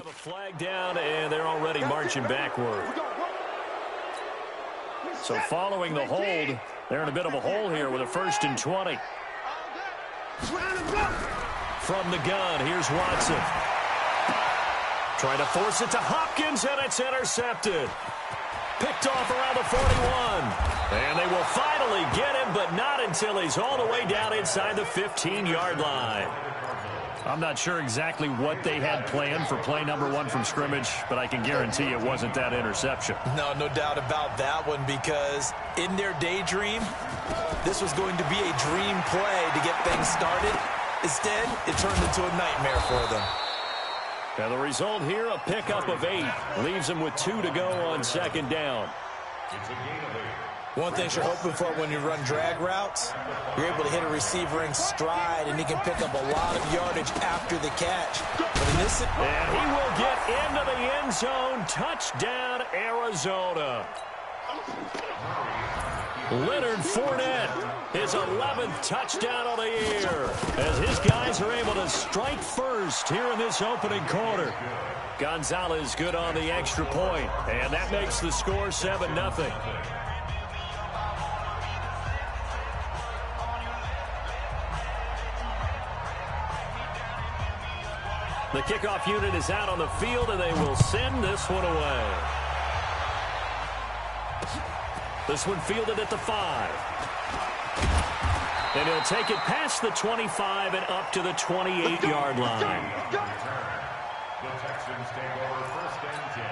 a flag down, and they're already marching backward. So following the hold, they're in a bit of a hole here with a 1st and 20. From the gun, here's Watson. Trying to force it to Hopkins, and it's intercepted. Picked off around the 41. And they will finally get him, but not until he's all the way down inside the 15-yard line. I'm not sure exactly what they had planned for play number 1 from scrimmage, but I can guarantee it wasn't that interception. No doubt about that one, because in their daydream, this was going to be a dream play to get things started. Instead, it turned into a nightmare for them. Now the result here, a pickup of 8. Leaves them with 2 to go on 2nd down. One thing you're hoping for when you run drag routes, you're able to hit a receiver in stride, and he can pick up a lot of yardage after the catch. But in this, and he will get into the end zone. Touchdown, Arizona. Leonard Fournette, his 11th touchdown of the year, as his guys are able to strike first here in this opening quarter. Gonzalez good on the extra point, and that makes the score 7-0. The kickoff unit is out on the field, and they will send this one away. This one fielded at the 5. And he'll take it past the 25 and up to the 28-yard line. The Texans take over 1st and 10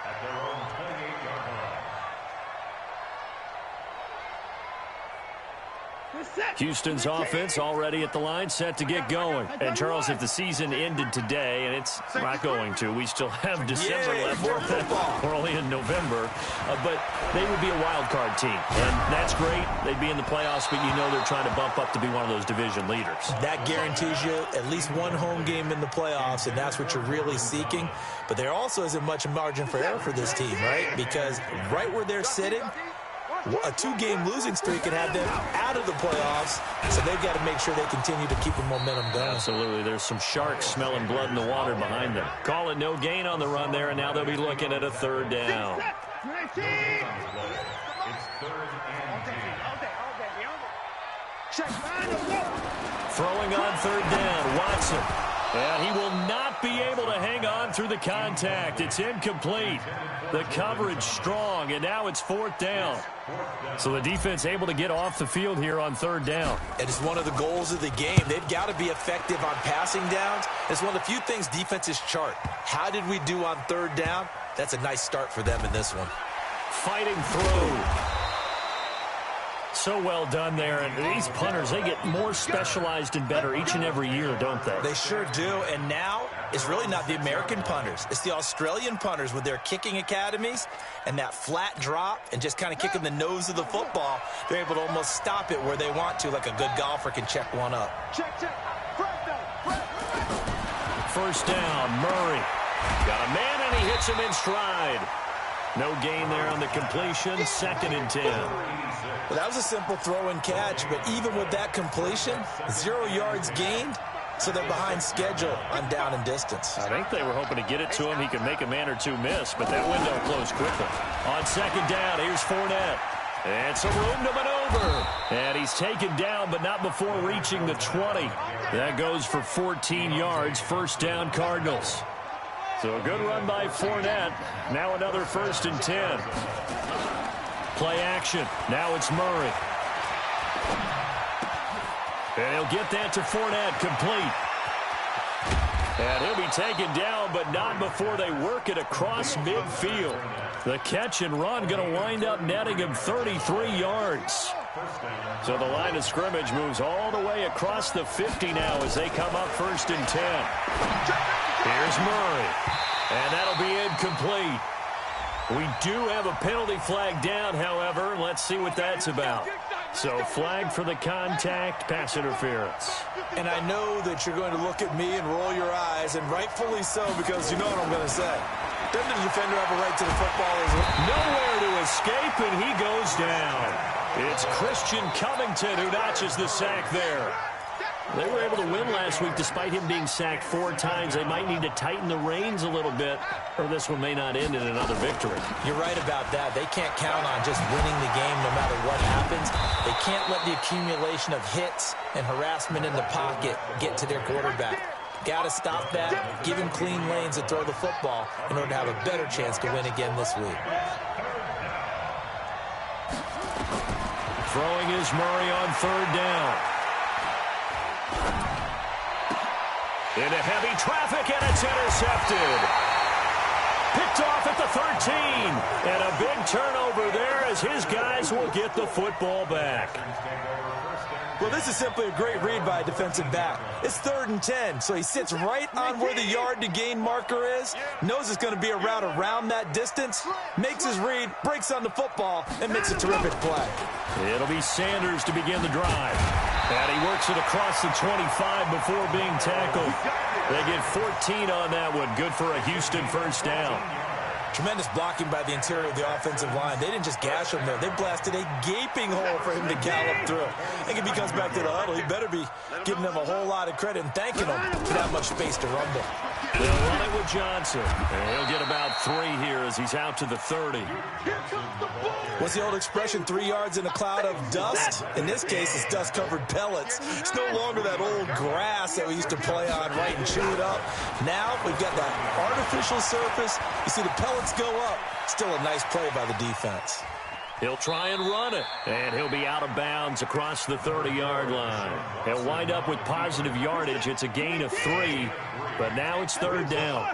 at their own 28-yard line. Houston's offense already at the line, set to get going. And, Charles, if the season ended today, and it's not going to, we still have December left. We're only in November. But they would be a wild card team. And that's great. They'd be in the playoffs, but you know they're trying to bump up to be one of those division leaders. That guarantees you at least one home game in the playoffs, and that's what you're really seeking. But there also isn't much margin for error for this team, right? Because right where they're sitting, a 2-game losing streak can have them out of the playoffs, so they've got to make sure they continue to keep the momentum going. Absolutely. There's some sharks smelling blood in the water behind them. Call it no gain on the run there, and now they'll be looking at a 3rd down. It's 3rd and 10. Throwing on 3rd down, Watson. And he will not be able to hang on through the contact. It's incomplete. The coverage strong, and now it's 4th down. So the defense able to get off the field here on 3rd down. It is one of the goals of the game. They've got to be effective on passing downs. It's one of the few things defenses chart. How did we do on 3rd down? That's a nice start for them in this one. Fighting through. So well done there, and these punters, they get more specialized and better each and every year, don't they? They sure do, and now it's really not the American punters. It's the Australian punters with their kicking academies and that flat drop and just kind of kicking the nose of the football. They're able to almost stop it where they want to, like a good golfer can check one up. First down, Murray. Got a man, and he hits him in stride. No gain there on the completion, 2nd and 10. Well, that was a simple throw and catch, but even with that completion, 0 yards gained, so they're behind schedule on down and distance. I think they were hoping to get it to him. He could make a man or two miss, but that window closed quickly. On 2nd down, here's Fournette. And some room to maneuver. And he's taken down, but not before reaching the 20. That goes for 14 yards, 1st down Cardinals. So a good run by Fournette. Now another 1st and 10. Play action. Now it's Murray. And he'll get that to Fournette, complete. And he'll be taken down, but not before they work it across midfield. The catch and run going to wind up netting him 33 yards. So the line of scrimmage moves all the way across the 50 now as they come up 1st and 10. Here's Murray. And that'll be incomplete. We do have a penalty flag down, however. Let's see what that's about. So flag for the contact, pass interference. And I know that you're going to look at me and roll your eyes, and rightfully so, because you know what I'm going to say. Doesn't the defender have a right to the football as well? Nowhere to escape, and he goes down. It's Christian Covington who notches the sack there. They were able to win last week despite him being sacked 4 times. They might need to tighten the reins a little bit, or this one may not end in another victory. You're right about that. They can't count on just winning the game no matter what happens. They can't let the accumulation of hits and harassment in the pocket get to their quarterback. Got to stop that, give him clean lanes to throw the football in order to have a better chance to win again this week. Throwing is Murray on 3rd down. Into heavy traffic, and it's intercepted. Picked off at the 13. And a big turnover there as his guys will get the football back. Well, this is simply a great read by a defensive back. It's 3rd and 10, so he sits right on where the yard-to-gain marker is, knows it's going to be a route around that distance, makes his read, breaks on the football, and makes a terrific play. It'll be Sanders to begin the drive. And he works it across the 25 before being tackled. They get 14 on that one. Good for a Houston first down. Tremendous blocking by the interior of the offensive line. They didn't just gash him there. They blasted a gaping hole for him to gallop through. I think if he comes back to the huddle, he better be giving them a whole lot of credit and thanking them for that much space to rumble. They'll run it with Johnson. And he'll get about 3 here as he's out to the 30. What's the old expression, 3 yards in a cloud of dust? In this case, it's dust-covered pellets. It's no longer that old grass that we used to play on, right, and chew it up. Now we've got that artificial surface. You see the pellets go up. Still a nice play by the defense. He'll try and run it, and he'll be out of bounds across the 30-yard line. He'll wind up with positive yardage. It's a gain of 3, but now it's 3rd down.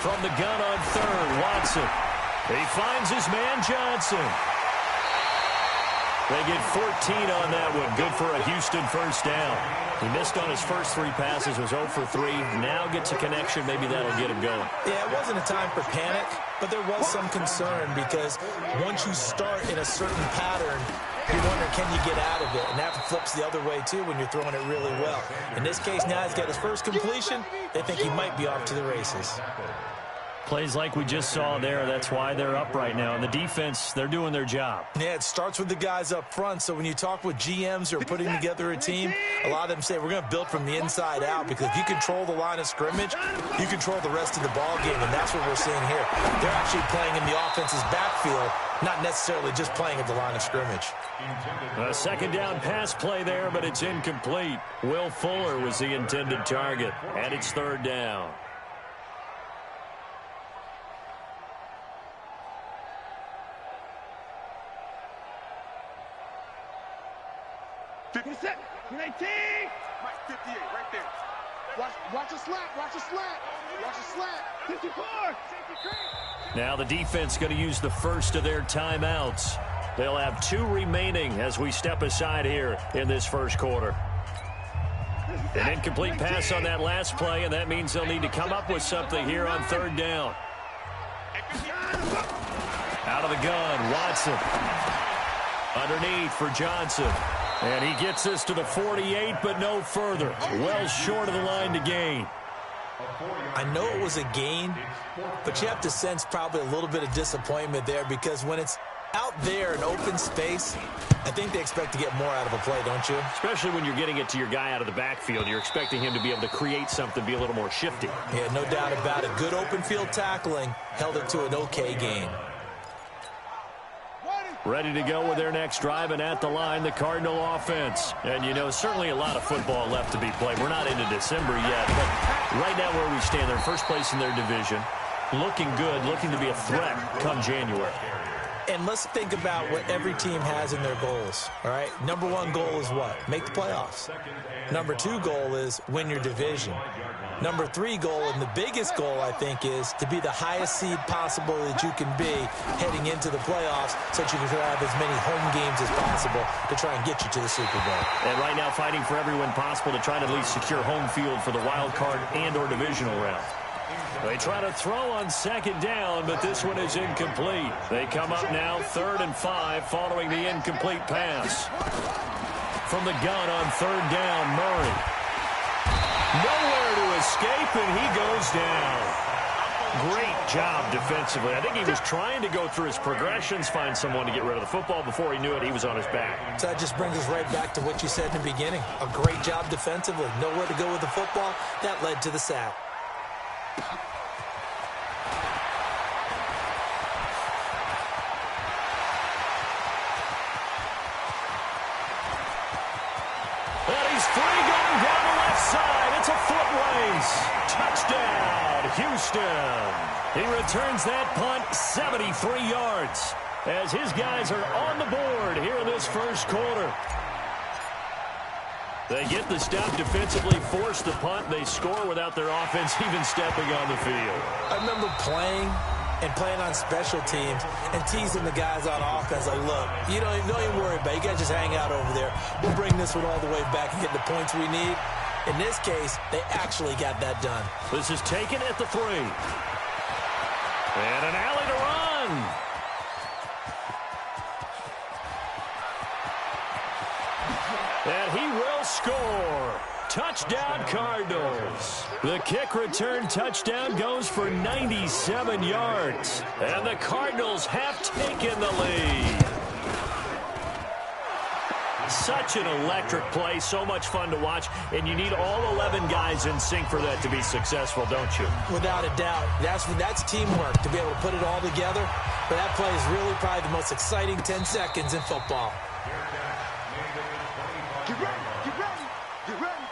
From the gun on 3rd, Watson. He finds his man, Johnson. They get 14 on that one. Good for a Houston first down. He missed on his first 3 passes, was 0 for 3. Now gets a connection. Maybe that'll get him going. Yeah, it wasn't a time for panic, but there was some concern because once you start in a certain pattern, you wonder, can you get out of it? And that flips the other way, too, when you're throwing it really well. In this case, now he's got his first completion. They think he might be off to the races. Plays like we just saw there. That's why they're up right now. And the defense, they're doing their job. Yeah, it starts with the guys up front. So when you talk with GMs who are putting together a team, a lot of them say we're going to build from the inside out, because if you control the line of scrimmage, you control the rest of the ball game, and that's what we're seeing here. They're actually playing in the offense's backfield, not necessarily just playing at the line of scrimmage. A 2nd down pass play there, but it's incomplete. Will Fuller was the intended target, and it's 3rd down. Set, 19. Mike, 58, right there. Watch a slat, watch a slat. Watch a slat. 54. Now the defense going to use the first of their timeouts. They'll have 2 remaining as we step aside here in this first quarter. An incomplete pass on that last play, and that means they'll need to come up with something here on 3rd down. Out of the gun, Watson. Underneath for Johnson. And he gets this to the 48, but no further. Well short of the line to gain. I know it was a gain, but you have to sense probably a little bit of disappointment there, because when it's out there in open space, I think they expect to get more out of a play, don't you? Especially when you're getting it to your guy out of the backfield. You're expecting him to be able to create something, be a little more shifty. Yeah, no doubt about it. Good open field tackling held it to an okay gain. Ready to go with their next drive, and at the line, the Cardinal offense. And, you know, certainly a lot of football left to be played. We're not into December yet, but right now where we stand, they're first place in their division. Looking good, looking to be a threat come January. And let's think about what every team has in their goals, all right? Number 1 goal is what? Make the playoffs. Number 2 goal is win your division. Number 3 goal, and the biggest goal, I think, is to be the highest seed possible that you can be heading into the playoffs, so that you can have as many home games as possible to try and get you to the Super Bowl. And right now fighting for every win possible to try to at least secure home field for the wild card and or divisional round. They try to throw on 2nd down, but this one is incomplete. They come up now 3rd and 5 following the incomplete pass. From the gun on 3rd down, Murray. Nowhere to escape, and he goes down. Great job defensively. I think he was trying to go through his progressions, find someone to get rid of the football. Before he knew it, he was on his back. So that just brings us right back to what you said in the beginning. A great job defensively. Nowhere to go with the football. That led to the sack. And he's free going down the left side. It's a foot race. Touchdown, Houston. He returns that punt 73 yards as his guys are on the board here in this first quarter. They get the stop defensively, force the punt. They score without their offense even stepping on the field. I remember playing on special teams and teasing the guys on offense like, look, you don't even worry about it. You guys just hang out over there. We'll bring this one all the way back and get the points we need. In this case, they actually got that done. This is taken at the 3. And an alley to run. And he will score. Touchdown, Cardinals. The kick return touchdown goes for 97 yards. And the Cardinals have taken the lead. Such an electric play, so much fun to watch, and you need all 11 guys in sync for that to be successful, don't you? Without a doubt. That's teamwork, to be able to put it all together. But that play is really probably the most exciting 10 seconds in football. Get ready, get ready, get ready.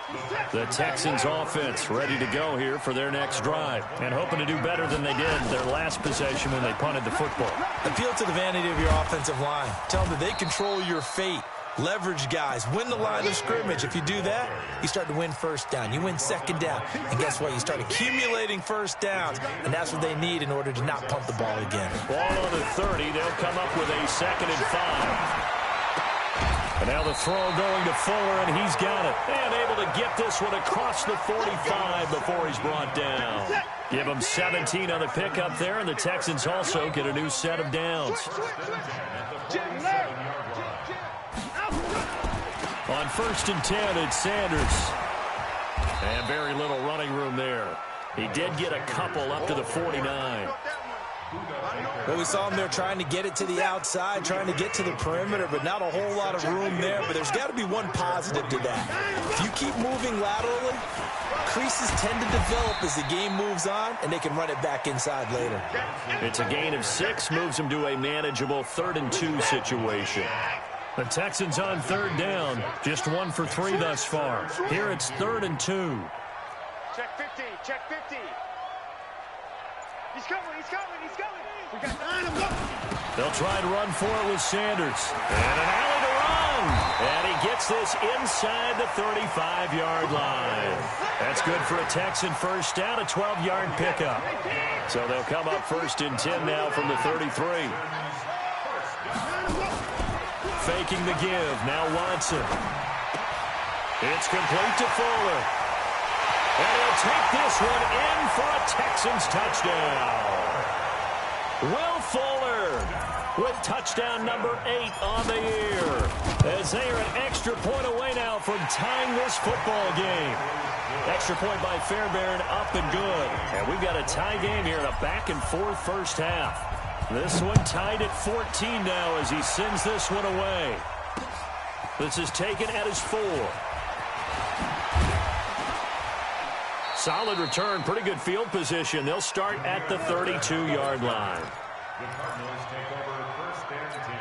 The Texans offense ready to go here for their next drive and hoping to do better than they did their last possession when they punted the football. Appeal to the vanity of your offensive line. Tell them that they control your fate. Leverage guys. Win the line of scrimmage. If you do that, you start to win first down. You win second down. And guess what? You start accumulating first downs. And that's what they need in order to not punt the ball again. Ball on the 30. They'll come up with a 2nd and 5. And now the throw going to Fuller, and he's got it. And able to get this one across the 45 before he's brought down. Give them 17 on the pickup there, and the Texans also get a new set of downs. On 1st and 10, it's Sanders. And very little running room there. He did get a couple up to the 49. Well, we saw him there trying to get it to the outside, trying to get to the perimeter, but not a whole lot of room there. But there's got to be one positive to that. If you keep moving laterally, creases tend to develop as the game moves on, and they can run it back inside later. It's a gain of 6, moves them to a manageable 3rd and 2 situation. The Texans on 3rd down, just 1 for 3 thus far. Here it's 3rd and 2. Check 50, check 50. He's coming, he's coming, he's coming. We got 9 of them. They'll try to run for it with Sanders. And an alley to run. And he gets this inside the 35-yard line. That's good for a Texan first down, a 12-yard pickup. So they'll come up 1st and 10 now from the 33. Faking the give. Now Watson. It's complete to Fuller. And he'll take this one in for a Texans touchdown. Will Fuller with touchdown number 8 on the year. As they are an extra point away now from tying this football game. Extra point by Fairbairn, up and good. And we've got a tie game here in a back-and-forth first half. This one tied at 14 now as he sends this one away. This is taken at his 4. Solid return, pretty good field position. They'll start at the 32-yard line. The Cardinals take over 1st and 10.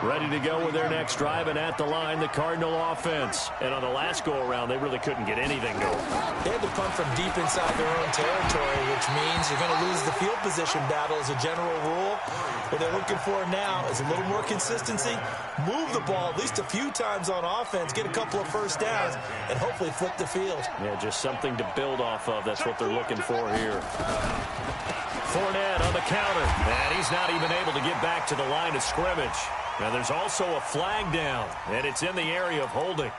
Ready to go with their next drive, and at the line, the Cardinal offense. And on the last go-around, they really couldn't get anything going. They had to punt from deep inside their own territory, which means you're going to lose the field position battle as a general rule. What they're looking for now is a little more consistency, move the ball at least a few times on offense, get a couple of first downs, and hopefully flip the field. Yeah, just something to build off of. That's what they're looking for here. Fournette on the counter, and he's not even able to get back to the line of scrimmage. Now, there's also a flag down, and it's in the area of holding.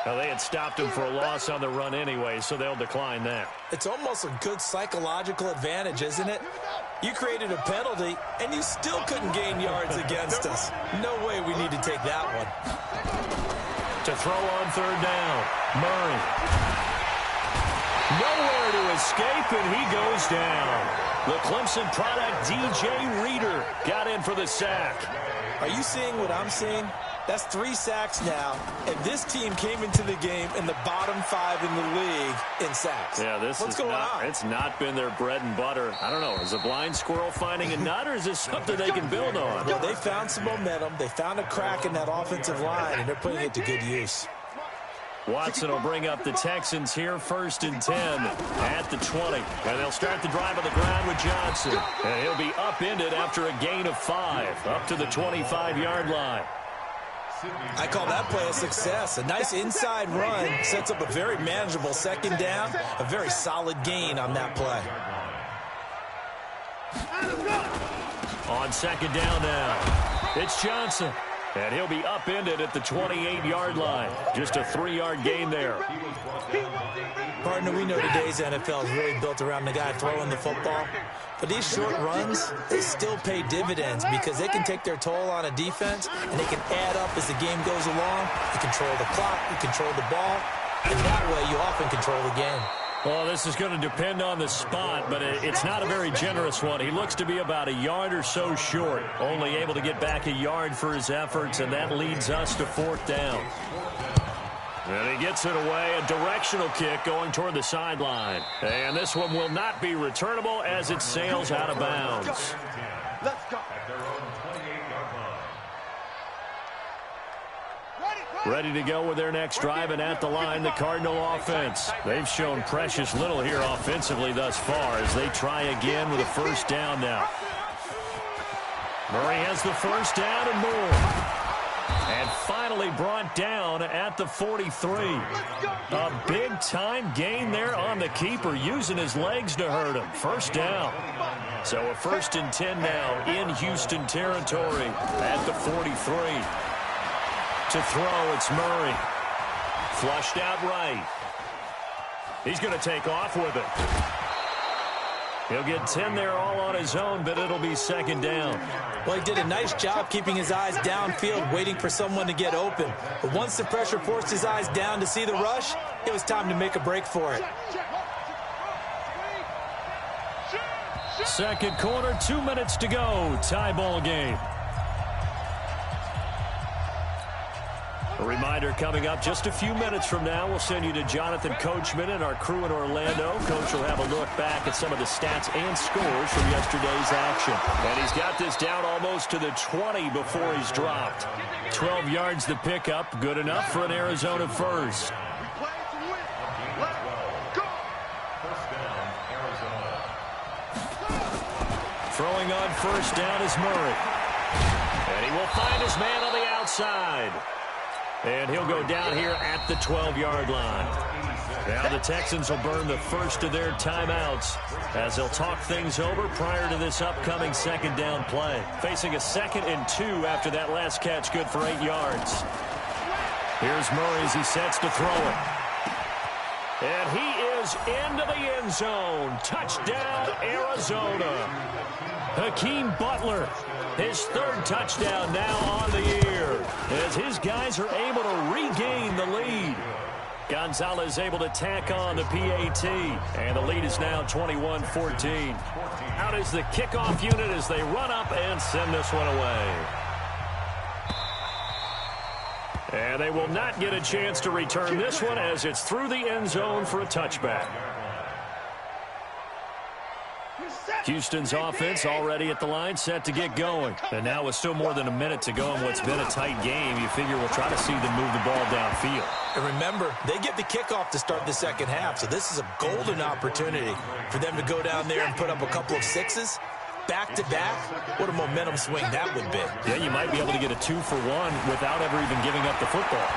Now, they had stopped him for a loss on the run anyway, so they'll decline that. It's almost a good psychological advantage, isn't it? You created a penalty, and you still couldn't gain yards against us. No way we need to take that one. To throw on 3rd down, Murray. Nowhere to escape, and he goes down. The Clemson product, DJ Reader, got in for the sack. Are you seeing what I'm seeing? That's 3 sacks now, and this team came into the game in the bottom 5 in the league in sacks. Yeah, What's going on? It's not been their bread and butter. I don't know. Is a blind squirrel finding a nut, or is this something they can build on? Well, they found some momentum. They found a crack in that offensive line, and they're putting it to good use. Watson will bring up the Texans here, 1st and 10 at the 20. And they'll start the drive on the ground with Johnson. And he'll be upended after a gain of 5, up to the 25-yard line. I call that play a success. A nice inside run sets up a very manageable 2nd down, a very solid gain on that play. On 2nd down now, it's Johnson. And he'll be upended at the 28-yard line. Just a 3-yard gain there. Partner, we know today's NFL is really built around the guy throwing the football. But these short runs, they still pay dividends because they can take their toll on a defense, and they can add up as the game goes along. You control the clock, you control the ball, and that way you often control the game. Well, this is going to depend on the spot, but it's not a very generous one. He looks to be about a yard or so short, only able to get back a yard for his efforts, and that leads us to 4th down. And he gets it away, a directional kick going toward the sideline. And this one will not be returnable as it sails out of bounds. Let's go. Ready to go with their next drive, and at the line, the Cardinal offense. They've shown precious little here offensively thus far as they try again with a 1st down now. Murray has the 1st down and more. And finally brought down at the 43. A big-time gain there on the keeper, using his legs to hurt him. 1st down. So a 1st and 10 now in Houston territory at the 43. To throw, it's Murray. Flushed out right. He's going to take off with it. He'll get 10 there all on his own, but it'll be 2nd down. Well, he did a nice job keeping his eyes downfield, waiting for someone to get open. But once the pressure forced his eyes down to see the rush, it was time to make a break for it. 2nd quarter, 2 minutes to go. Tie ball game. A reminder coming up just a few minutes from now, we'll send you to Jonathan Coachman and our crew in Orlando. Coach will have a look back at some of the stats and scores from yesterday's action. And he's got this down almost to the 20 before he's dropped. 12 yards the pickup, good enough for an Arizona first. Throwing on 1st down is Murray. And he will find his man on the outside. And he'll go down here at the 12-yard line. Now the Texans will burn the first of their timeouts as they'll talk things over prior to this upcoming 2nd down play. Facing a 2nd and 2 after that last catch, good for 8 yards. Here's Murray as he sets to throw it. And he is into the end zone. Touchdown, Arizona. Hakeem Butler, his 3rd touchdown now on the year, as his guys are able to regain the lead. Gonzalez able to tack on the PAT, and the lead is now 21-14. Out is the kickoff unit as they run up and send this one away. And they will not get a chance to return this one as it's through the end zone for a touchback. Houston's offense already at the line, set to get going. And now with still more than a minute to go in what's been a tight game, you figure we'll try to see them move the ball downfield. And remember, they get the kickoff to start the 2nd half, so this is a golden opportunity for them to go down there and put up a couple of 6s. Back-to-back, what a momentum swing that would be. Yeah, you might be able to get a 2-for-1 without ever even giving up the football.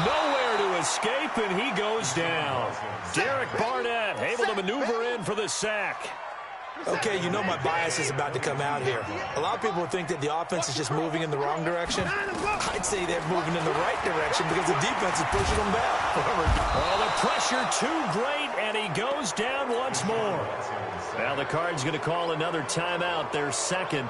Nowhere to escape, and he goes down. Derek Barnett able to maneuver in for the sack. Okay, you know my bias is about to come out here. A lot of people think that the offense is just moving in the wrong direction. I'd say they're moving in the right direction because the defense is pushing them back. Oh, the pressure too great, and he goes down once more. Now the Cards going to call another timeout, their 2nd,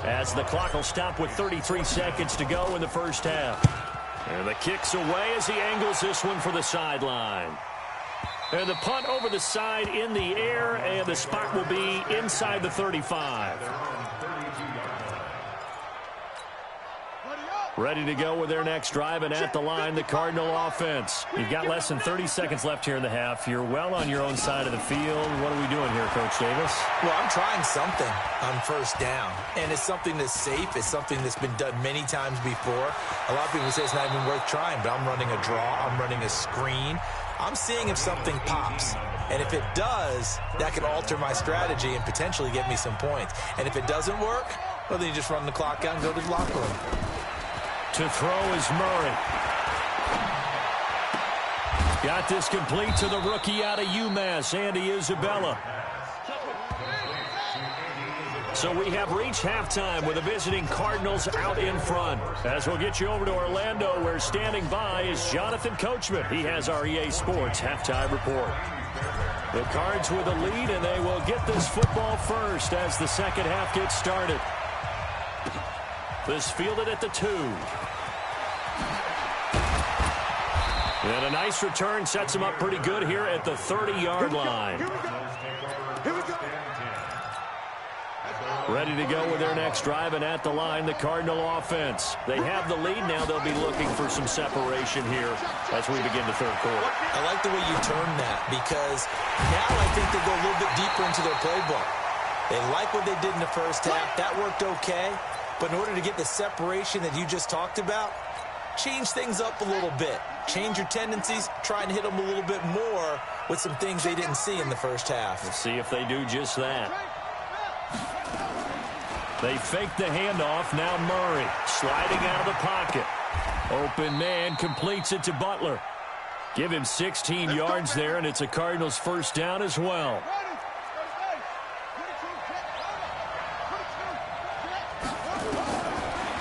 as the clock will stop with 33 seconds to go in the 1st half. And the kick's away as he angles this one for the sideline. And the punt over the side in the air, and the spot will be inside the 35. Ready to go with their next drive, and at the line, the Cardinal offense. You've got less than 30 seconds left here in the half. You're well on your own side of the field. What are we doing here, Coach Davis? Well, I'm trying something on first down, and it's something that's safe. It's something that's been done many times before. A lot of people say it's not even worth trying, but I'm running a draw. I'm running a screen. I'm seeing if something pops. And if it does, that can alter my strategy and potentially get me some points. And if it doesn't work, well, then you just run the clock out and go to the locker room. To throw is Murray. Got this complete to the rookie out of UMass, Andy Isabella. So we have reached halftime with the visiting Cardinals out in front. As we'll get you over to Orlando, where standing by is Jonathan Coachman. He has our EA Sports halftime report. The Cards with a lead, and they will get this football first as the second half gets started. This fielded at the 2. And a nice return sets him up pretty good here at the 30-yard line. Ready to go with their next drive, and at the line, the Cardinal offense. They have the lead now. They'll be looking for some separation here as we begin the third quarter. I like the way you term that, because now I think they go a little bit deeper into their playbook. They like what they did in the first half. That worked okay. But in order to get the separation that you just talked about, change things up a little bit. Change your tendencies. Try and hit them a little bit more with some things they didn't see in the first half. We'll see if they do just that. They fake the handoff. Now Murray sliding out of the pocket. Open man completes it to Butler. Give him 16 yards there, and it's a Cardinals first down as well.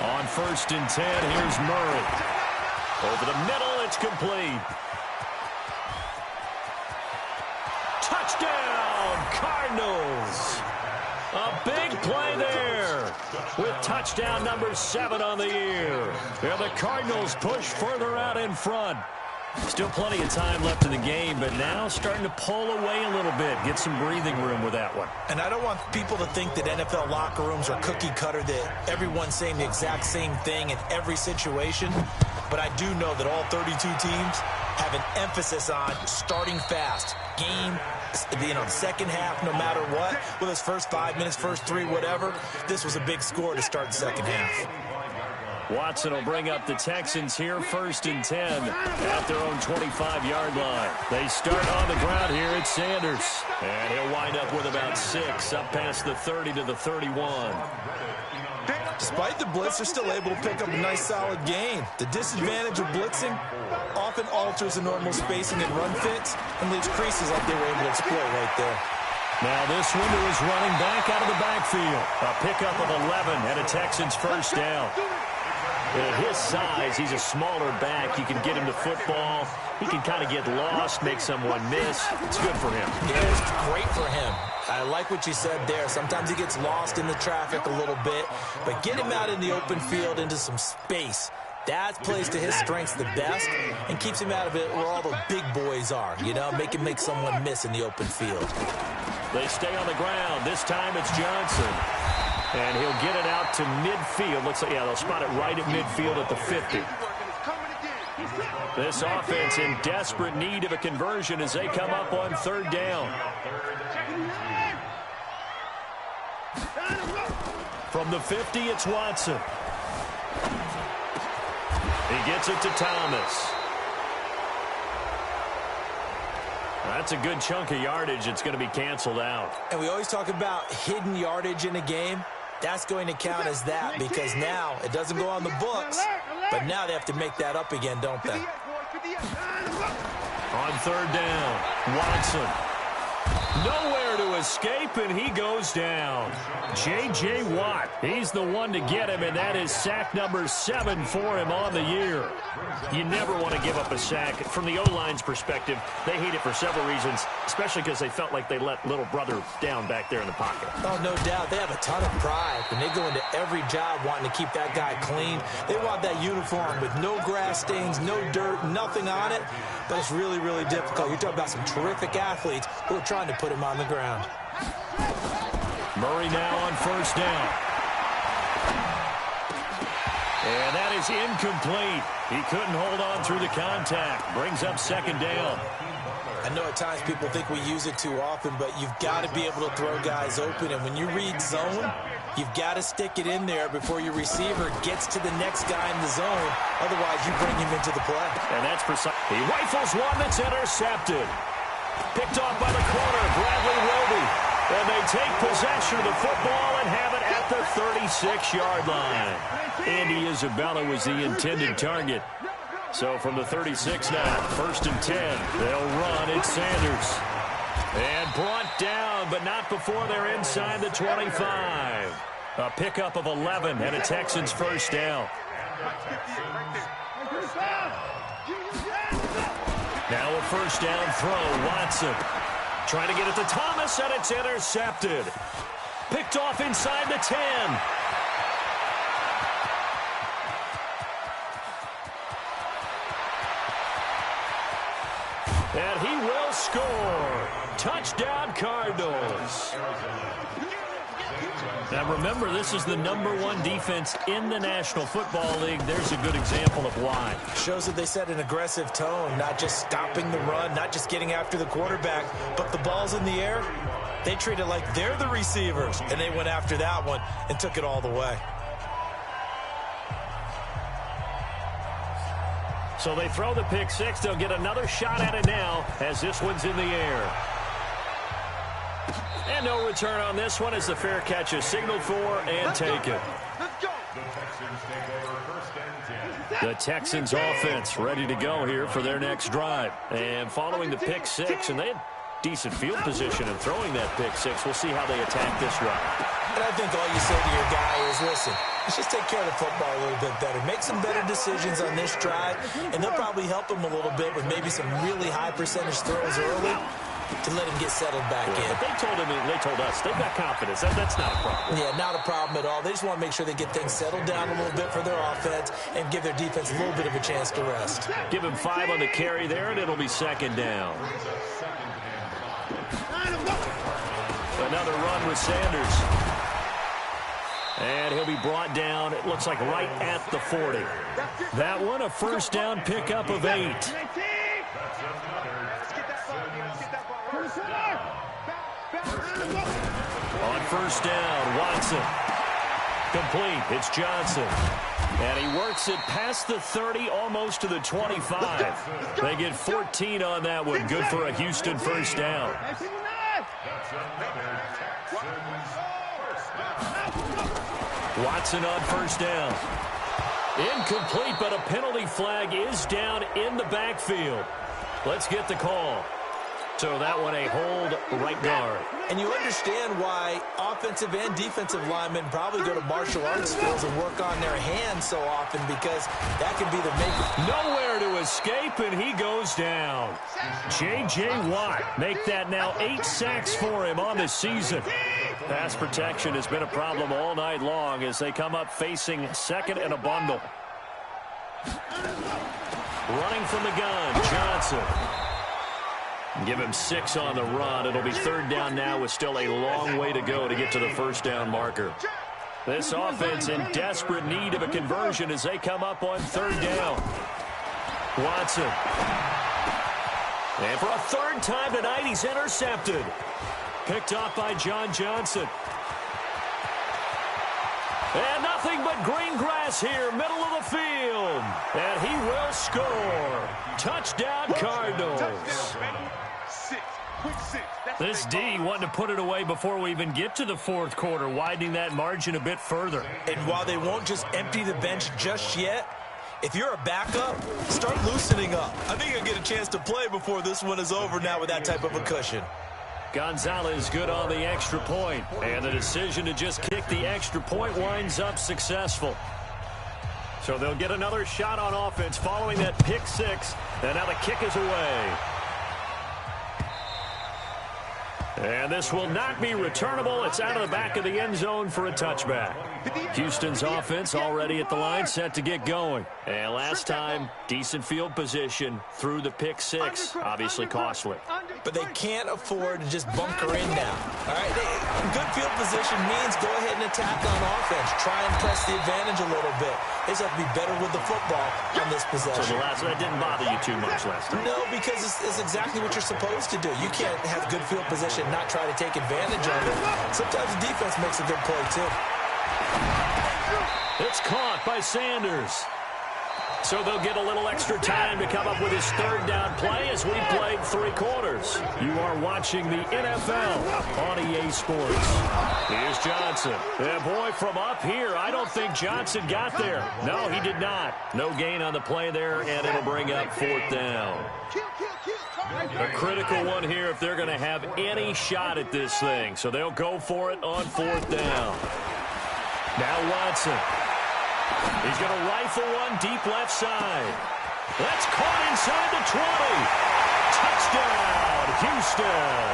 On 1st and 10, here's Murray. Over the middle, it's complete. Touchdown, Cardinals. A big play there with touchdown number 7 on the year. Yeah, the Cardinals push further out in front. Still plenty of time left in the game, but now starting to pull away a little bit. Get some breathing room with that one. And I don't want people to think that NFL locker rooms are cookie cutter, that everyone's saying the exact same thing in every situation. But I do know that all 32 teams have an emphasis on starting fast. Game, the second half, no matter what. Whether it's first 5 minutes, first 3, whatever. This was a big score to start the second half. Watson will bring up the Texans here, 1st and 10 at their own 25-yard line. They start on the ground here at Sanders. And he'll wind up with about 6, up past the 30 to the 31. Despite the blitz, they're still able to pick up a nice, solid gain. The disadvantage of blitzing often alters the normal spacing and run fits and leaves creases like they were able to exploit right there. Now this window is running back out of the backfield. A pickup of 11 and a Texans first down. At his size, he's a smaller back. You can get him to football. He can kind of get lost, make someone miss. It's good for him. Yeah, it's great for him. I like what you said there. Sometimes he gets lost in the traffic a little bit, but get him out in the open field into some space. That plays to his strengths the best and keeps him out of it where all the big boys are, make him make someone miss in the open field. They stay on the ground. This time it's Johnson. And he'll get it out to midfield. Looks like, they'll spot it right at midfield at the 50. This offense in desperate need of a conversion as they come up on 3rd down. From the 50, it's Watson. He gets it to Thomas. That's a good chunk of yardage. It's going to be canceled out. And we always talk about hidden yardage in a game. That's going to count as that because now it doesn't go on the books, but now they have to make that up again, don't they? On 3rd down, Watson. Nowhere Nowhere to escape, and he goes down. J.J. Watt, he's the one to get him, and that is sack number 7 for him on the year. You never want to give up a sack. From the O-line's perspective, they hate it for several reasons, especially because they felt like they let little brother down back there in the pocket. Oh, no doubt. They have a ton of pride, and they go into every job wanting to keep that guy clean. They want that uniform with no grass stains, no dirt, nothing on it, but it's really, really difficult. You're talking about some terrific athletes who are trying to put him on the ground. Murray now on first down. And that is incomplete. He couldn't hold on through the contact. Brings up second down. I know at times people think we use it too often, but you've got to be able to throw guys open. And when you read zone, you've got to stick it in there before your receiver gets to the next guy in the zone. Otherwise, you bring him into the play. And that's precise. He rifles one that's intercepted. Picked off by the corner, Bradley Roby. And they take possession of the football and have it at the 36-yard line. Andy Isabella was the intended target. So from the 36 now, 1st and 10, they'll run. It's Sanders. And brought down, but not before they're inside the 25. A pickup of 11 and a Texans first down. Now a first down throw, Watson. Trying to get it to Thomas, and it's intercepted. Picked off inside the 10. And he will score. Touchdown, Cardinals. Now remember, this is the #1 defense in the National Football League. There's a good example of why. Shows that they set an aggressive tone, not just stopping the run, not just getting after the quarterback, but the ball's in the air. They treat it like they're the receivers, and they went after that one and took it all the way. So they throw the pick six. They'll get another shot at it now as this one's in the air. And no return on this one as the fair catch is signaled for and taken. The Texans offense ready to go here for their next drive. And following the pick six, and they had decent field position in throwing that pick six. We'll see how they attack this drive. And I think all you say to your guy is, listen, let's just take care of the football a little bit better. Make some better decisions on this drive, and they'll probably help him a little bit with maybe some really high percentage throws early to let him get settled back in. But they told us they've got confidence. That's not a problem. Yeah, not a problem at all. They just want to make sure they get things settled down a little bit for their offense and give their defense a little bit of a chance to rest. Give him 5 on the carry there, and it'll be second down. Another run with Sanders. And he'll be brought down, it looks like right at the 40. That one, a first down pickup of 8. On first down, Watson. Complete, it's Johnson. And he works it past the 30, almost to the 25. They get 14 on that one. Good for a Houston first down. Watson on first down. Incomplete, but a penalty flag is down in the backfield. Let's get the call. So that one a hold right guard. And you understand why offensive and defensive linemen probably go to martial arts drills and work on their hands so often, because that can be the maker. Nowhere to escape, and he goes down. J.J. Watt make that now 8 sacks for him on the season. Pass protection has been a problem all night long as they come up facing second and a bundle. Running from the gun, Johnson. Give him 6 on the run. It'll be third down now with still a long way to go to get to the first down marker. This offense in desperate need of a conversion as they come up on third down. Watson. And for a third time tonight, he's intercepted. Picked off by John Johnson. And nothing but green grass here, middle of the field. And he will score. Touchdown, Cardinals. This D wanted to put it away before we even get to the fourth quarter, widening that margin a bit further. And while they won't just empty the bench just yet, if you're a backup, start loosening up. I think you'll get a chance to play before this one is over now with that type of a cushion. Gonzalez good on the extra point. And the decision to just kick the extra point winds up successful. So they'll get another shot on offense following that pick six. And now the kick is away. And this will not be returnable. It's out of the back of the end zone for a touchback. Houston's offense already at the line, set to get going. And last time, decent field position through the pick six. Obviously costly. But they can't afford to just bunker in now. All right, good field position means go ahead and attack on offense. Try and press the advantage a little bit. They just have to be better with the football on this possession. So that didn't bother you too much last time? No, because it's exactly what you're supposed to do. You can't have good field position and not try to take advantage of it. Sometimes the defense makes a good play, too. It's caught by Sanders. So they'll get a little extra time to come up with his third down play as we played 3 quarters. You are watching the NFL on EA Sports. Here's Johnson. And boy, from up here, I don't think Johnson got there. No, he did not. No gain on the play there, and it'll bring up 4th down. A critical one here if they're going to have any shot at this thing. So they'll go for it on 4th down. Now Watson. He's going to rifle one deep left side. That's caught inside the 20. Touchdown, Houston.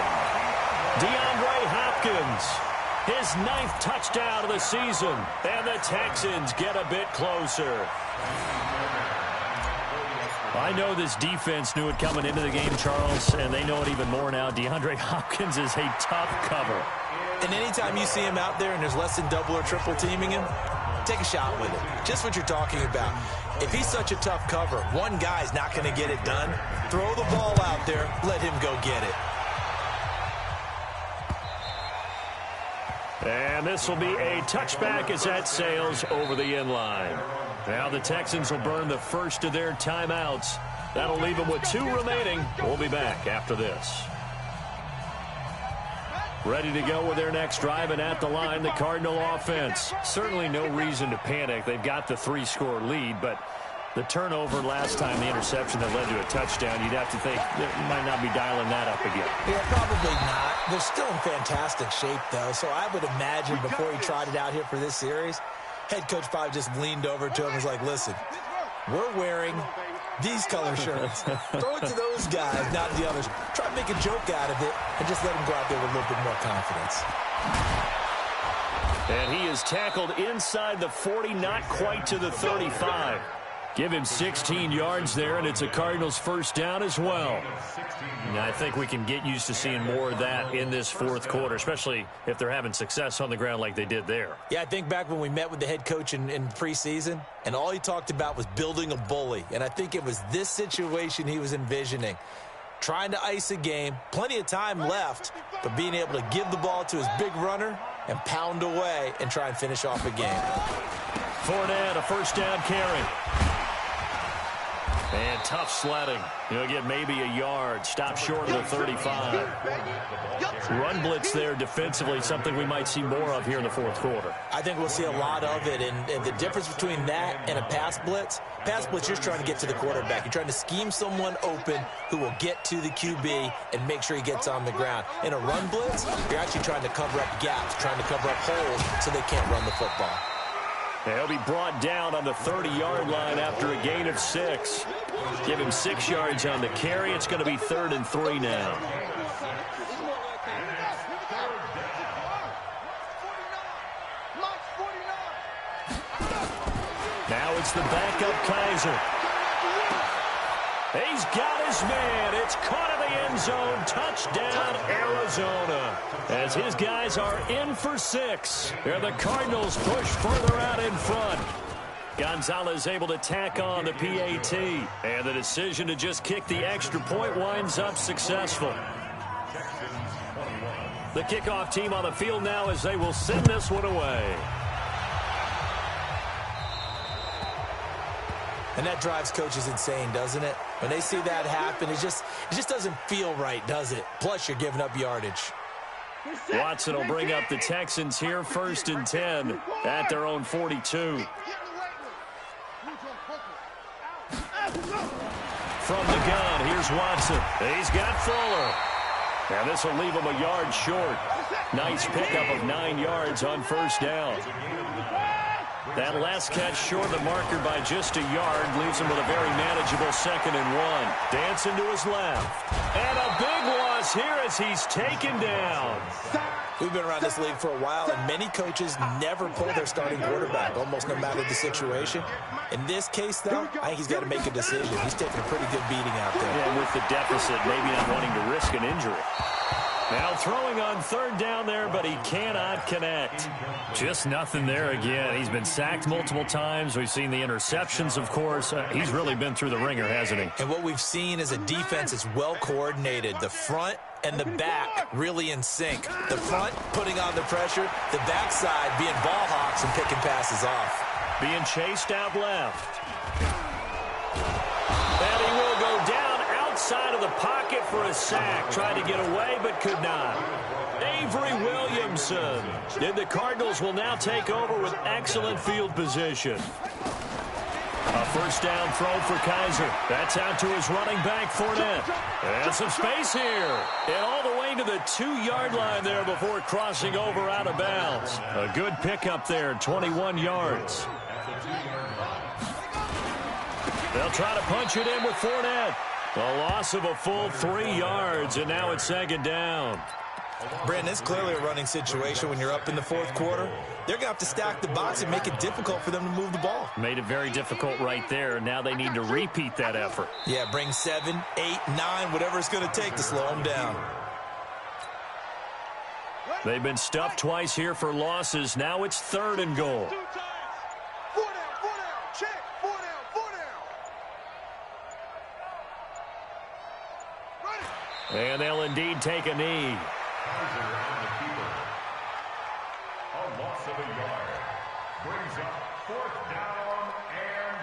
DeAndre Hopkins, his 9th touchdown of the season. And the Texans get a bit closer. I know this defense knew it coming into the game, Charles, and they know it even more now. DeAndre Hopkins is a tough cover. And anytime you see him out there and there's less than double or triple teaming him, take a shot with it. Just what you're talking about. If he's such a tough cover, one guy's not going to get it done. Throw the ball out there. Let him go get it. And this will be a touchback as that sails over the end line. Now the Texans will burn the first of their timeouts. That'll leave them with 2 remaining. We'll be back after this. Ready to go with their next drive, and at the line, the Cardinal offense. Certainly no reason to panic. They've got the 3-score lead, but the turnover last time, the interception that led to a touchdown, you'd have to think they might not be dialing that up again. Yeah, probably not. They're still in fantastic shape, though, so I would imagine before he tried it out here for this series, head coach probably just leaned over to him and was like, listen, we're wearing these color shirts. Throw it to those guys, not the others. Try to make a joke out of it and just let them go out there with a little bit more confidence. And he is tackled inside the 40, not quite to the 35. Give him 16 yards there, and it's a Cardinals first down as well. And I think we can get used to seeing more of that in this 4th quarter, especially if they're having success on the ground like they did there. Yeah, I think back when we met with the head coach in preseason, and all he talked about was building a bully. And I think it was this situation he was envisioning. Trying to ice a game, plenty of time left, but being able to give the ball to his big runner and pound away and try and finish off a game. Fournette, a first down carry. And tough sledding. He'll get maybe a yard. Stop short of the 35. Run blitz there defensively, something we might see more of here in the 4th quarter. I think we'll see a lot of it. And the difference between that and a pass blitz, you're just trying to get to the quarterback. You're trying to scheme someone open who will get to the QB and make sure he gets on the ground. In a run blitz, you're actually trying to cover up gaps, trying to cover up holes so they can't run the football. He'll be brought down on the 30-yard line after a gain of 6. Give him 6 yards on the carry. It's going to be 3rd and 3 now. Now it's the backup Kaiser. He's got his man. It's caught in the end zone. Touchdown, Arizona. As his guys are in for 6. And the Cardinals push further out in front. Gonzalez able to tack on the PAT. And the decision to just kick the extra point winds up successful. The kickoff team on the field now as they will send this one away. And that drives coaches insane, doesn't it? When they see that happen, it just doesn't feel right, does it? Plus, you're giving up yardage. Watson will bring up the Texans here, 1st and 10 at their own 42. From the gun, here's Watson. He's got Fuller. And this will leave him a yard short. Nice pickup of 9 yards on first down. That last catch short of the marker by just a yard leaves him with a very manageable 2nd and 1. Dancing to his left. And a big loss here as he's taken down. We've been around this league for a while, and many coaches never pull their starting quarterback, almost no matter the situation. In this case, though, I think he's got to make a decision. He's taking a pretty good beating out there. Yeah, with the deficit, maybe not wanting to risk an injury. Now throwing on 3rd down there, but he cannot connect. Just nothing there again. He's been sacked multiple times. We've seen the interceptions, of course. He's really been through the ringer, hasn't he? And what we've seen is a defense that's well coordinated. The front and the back really in sync. The front putting on the pressure, the backside being ball hawks and picking passes off. Being chased out left. And he will go down outside of the pocket for a sack. Tried to get away, but could not. Avery Williamson. And the Cardinals will now take over with excellent field position. A first down throw for Kaiser. That's out to his running back, Fournette. And some space here. And all the way to the 2-yard line there before crossing over out of bounds. A good pickup there, 21 yards. They'll try to punch it in with Fournette. A loss of a full 3 yards, and now it's 2nd down. Brandon, it's clearly a running situation when you're up in the 4th quarter. They're going to have to stack the box and make it difficult for them to move the ball. Made it very difficult right there. Now they need to repeat that effort. Yeah, bring 7, 8, 9, whatever it's going to take to slow them down. They've been stuffed twice here for losses. Now it's 3rd and goal. 4 down, check, 4 down. And they'll indeed take a knee. Kaiser on the keeper. A loss of a yard. Brings up 4th down and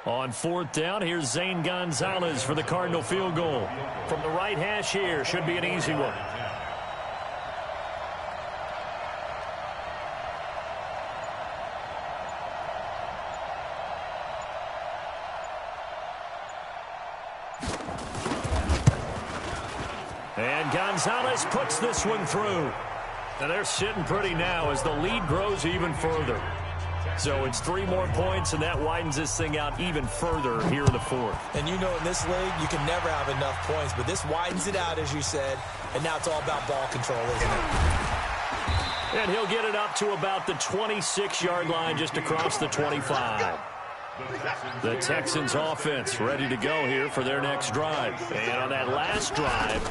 goal. On 4th down, here's Zane Gonzalez for the Cardinal field goal. From the right hash here, should be an easy one. And Gonzalez puts this one through. And they're sitting pretty now as the lead grows even further. So it's 3 more points, and that widens this thing out even further here in the 4th. And you know in this league, you can never have enough points, but this widens it out, as you said, and now it's all about ball control, isn't it? And he'll get it up to about the 26-yard line, just across the 25. The Texans offense ready to go here for their next drive. And on that last drive,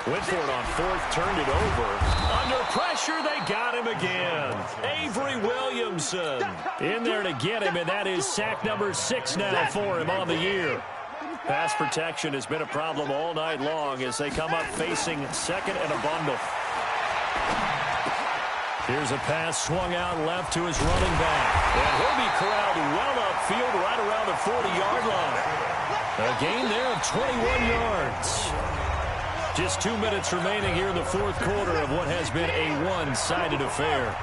went for it on 4th, turned it over. Under pressure, they got him again. Avery Williamson in there to get him, and that is sack number 6 now for him on the year. Pass protection has been a problem all night long as they come up facing 2nd and a bundle. Here's a pass swung out left to his running back. And he'll be corralled well upfield right around the 40-yard line. A gain there of 21 yards. Just 2 minutes remaining here in the 4th quarter of what has been a one-sided affair.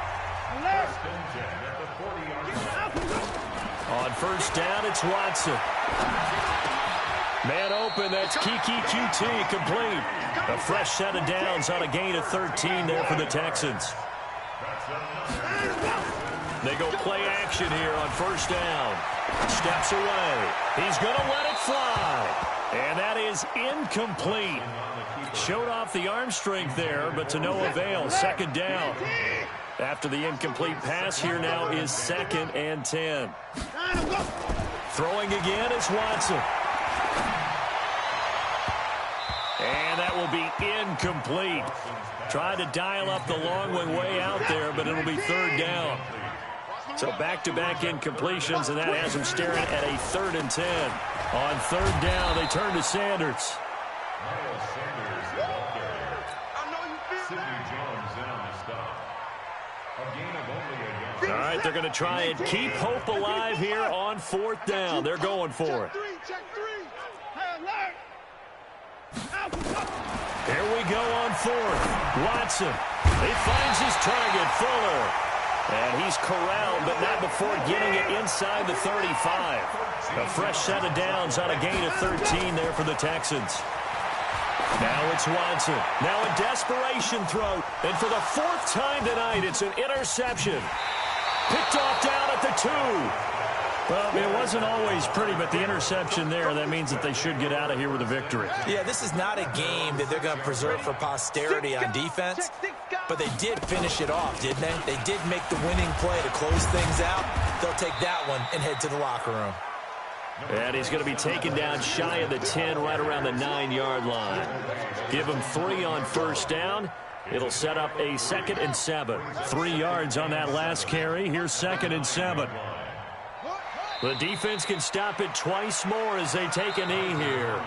On first down, it's Watson. Man open, that's Kiki QT complete. A fresh set of downs on a gain of 13 there for the Texans. They go play action here on first down. Steps away. He's going to let it fly. And that is incomplete. Showed off the arm strength there, but to no avail. 2nd down. After the incomplete pass, here now is 2nd and 10. Throwing again is Watson. And that will be incomplete. Tried to dial up the long one way out there, but it'll be 3rd down. So back-to-back incompletions, and that has him staring at a 3rd and 10. On 3rd down, they turn to Sanders. All right, they're going to try and keep hope alive here on 4th down. They're going for it. Here we go on 4th. Watson. He finds his target, Fuller. And he's corralled, but not before getting it inside the 35. A fresh set of downs on a gain of 13 there for the Texans. Now it's Watson. Now a desperation throw. And for the fourth time tonight, it's an interception. Picked off down at the 2. Well, it wasn't always pretty, but the interception there, that means that they should get out of here with a victory. Yeah, this is not a game that they're going to preserve for posterity on defense, but they did finish it off, didn't they? They did make the winning play to close things out. They'll take that one and head to the locker room. And he's going to be taken down shy of the 10, right around the 9-yard line. Give him 3 on first down. It'll set up a 2nd and 7. 3 yards on that last carry. Here's 2nd and 7. The defense can stop it twice more as they take a knee here.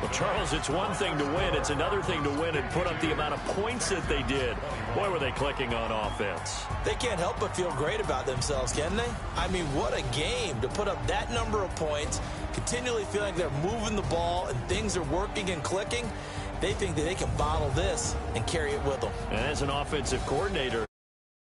Well, Charles, it's one thing to win. It's another thing to win and put up the amount of points that they did. Boy, were they clicking on offense. They can't help but feel great about themselves, can they? I mean, what a game to put up that number of points, continually feeling like they're moving the ball and things are working and clicking. They think that they can bottle this and carry it with them. And as an offensive coordinator,